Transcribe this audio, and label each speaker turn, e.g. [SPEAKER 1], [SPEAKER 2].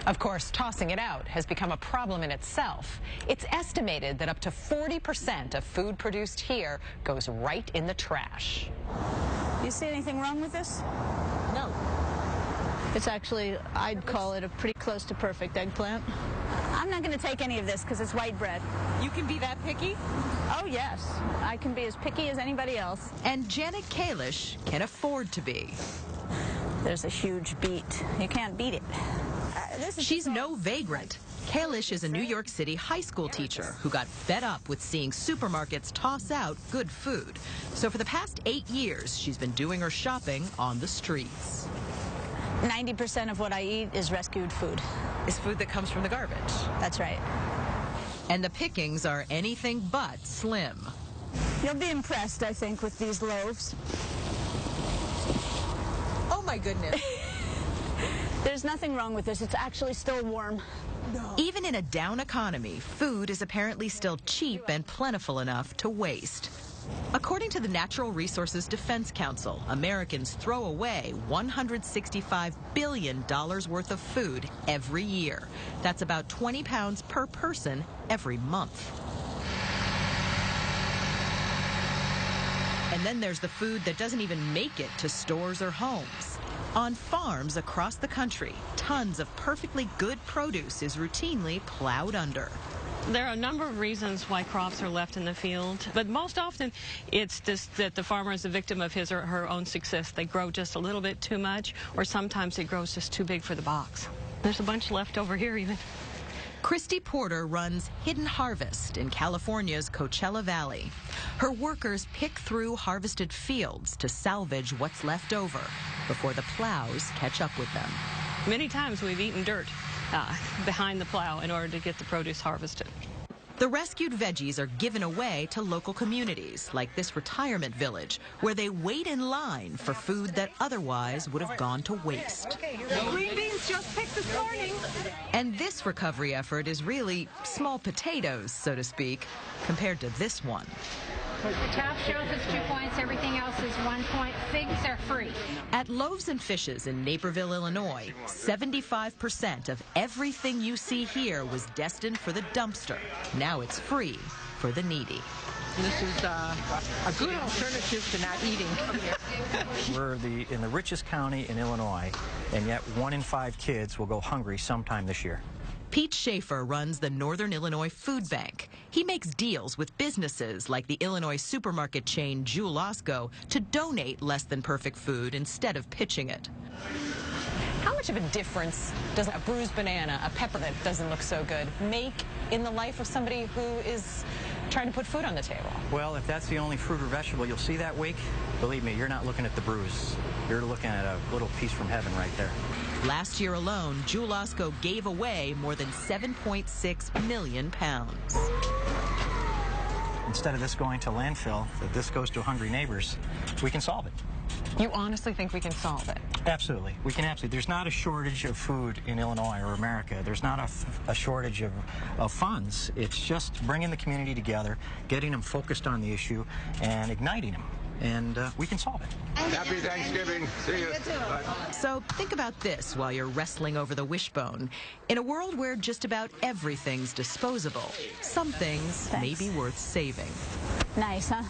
[SPEAKER 1] Of course, tossing it out has become a problem in itself. It's estimated that up to 40% of food produced here goes right in the trash.
[SPEAKER 2] You see anything wrong with this?
[SPEAKER 1] No.
[SPEAKER 2] It's actually, I'd call it a pretty close to perfect eggplant. I'm not going to take any of this because it's white bread.
[SPEAKER 1] You can be that picky?
[SPEAKER 2] Oh, yes. I can be as picky as anybody else.
[SPEAKER 3] And Janet Kalish can afford to be.
[SPEAKER 2] There's a huge beet. You can't beat it.
[SPEAKER 3] She's no vagrant. Kalish is a New York City high school teacher who got fed up with seeing supermarkets toss out good food. So for the past 8 years, she's been doing her shopping on the streets.
[SPEAKER 2] 90% of what I eat is rescued food.
[SPEAKER 3] Is food that comes from the garbage.
[SPEAKER 2] That's right.
[SPEAKER 3] And the pickings are anything but slim.
[SPEAKER 2] You'll be impressed, I think, with these loaves.
[SPEAKER 1] Oh, my goodness.
[SPEAKER 2] There's nothing wrong with this. It's actually still warm.
[SPEAKER 1] No.
[SPEAKER 3] Even in a down economy, food is apparently still cheap and plentiful enough to waste. According to the Natural Resources Defense Council, Americans throw away $165 billion worth of food every year. That's about 20 pounds per person every month. And then there's the food that doesn't even make it to stores or homes. On farms across the country, tons of perfectly good produce is routinely plowed under.
[SPEAKER 4] There are a number of reasons why crops are left in the field, but most often it's just that the farmer is a victim of his or her own success. They grow just a little bit too much, or sometimes it grows just too big for the box. There's a bunch left over here even.
[SPEAKER 3] Christy Porter runs Hidden Harvest in California's Coachella Valley. Her workers pick through harvested fields to salvage what's left over before the plows catch up with them.
[SPEAKER 4] Many times we've eaten dirt behind the plow in order to get the produce harvested.
[SPEAKER 3] The rescued veggies are given away to local communities, like this retirement village, where they wait in line for food that otherwise would have gone to waste.
[SPEAKER 1] Green beans just picked this morning.
[SPEAKER 3] And this recovery effort is really small potatoes, so to speak, compared to this one.
[SPEAKER 5] The top shelf is 2 points, everything else is 1 point. Figs are free.
[SPEAKER 3] At Loaves and Fishes in Naperville, Illinois, 75% of everything you see here was destined for the dumpster. Now it's free for the needy.
[SPEAKER 6] This is a good alternative to not eating.
[SPEAKER 7] We're in the richest county in Illinois, and yet 1 in 5 kids will go hungry sometime this year.
[SPEAKER 3] Pete Schaefer runs the Northern Illinois Food Bank. He makes deals with businesses like the Illinois supermarket chain Jewel Osco to donate less than perfect food instead of pitching it.
[SPEAKER 1] How much of a difference does a bruised banana, a pepper that doesn't look so good, make in the life of somebody who is trying to put food on the table?
[SPEAKER 7] Well, if that's the only fruit or vegetable you'll see that week, believe me, you're not looking at the bruise. You're looking at a little piece from heaven right there.
[SPEAKER 3] Last year alone, Jewel Osco gave away more than 7.6 million pounds.
[SPEAKER 7] Instead of this going to landfill, if this goes to hungry neighbors, we can solve it.
[SPEAKER 1] You honestly think we can solve it?
[SPEAKER 7] Absolutely. We can absolutely. There's not a shortage of food in Illinois or America. There's not a shortage of funds. It's just bringing the community together, getting them focused on the issue, and igniting them. And we can solve it.
[SPEAKER 8] Happy Thanksgiving. See you. Bye.
[SPEAKER 3] So think about this while you're wrestling over the wishbone. In a world where just about everything's disposable, some things may be worth saving.
[SPEAKER 2] Nice, huh?